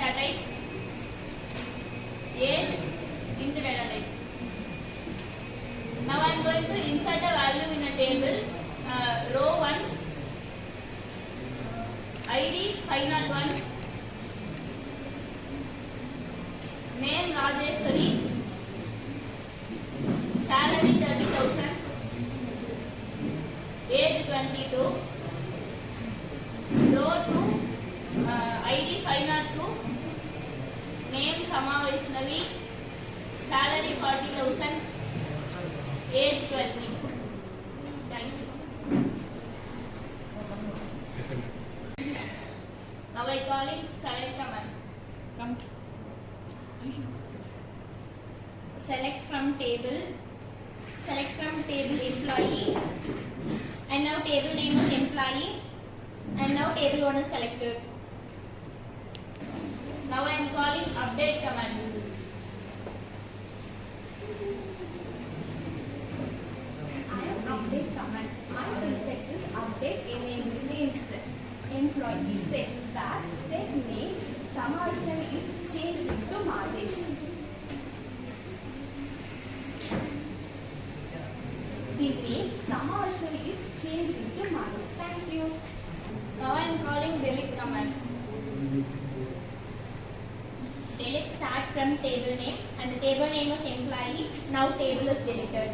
data type, age into data type. Now I am going to insert a value in a table. Row 1, ID 501, name Rajeshwari, salary 30,000, age 22. Row 2, ID 502, name Sama Vaishnavi, salary 40,000, age 20. Thank you. Now I call it select command. Select from table employee, and now table name is employee, and now table 1 is selected. Now I am calling update command. Update command. My syntax is update enable names. Employee set that set name Samashnavi is changed into Madesh. The name Samashnavi is changed into Madesh. Thank you. Now I am calling delete command. Delete start from table name, and the table name was employee. Now table is deleted.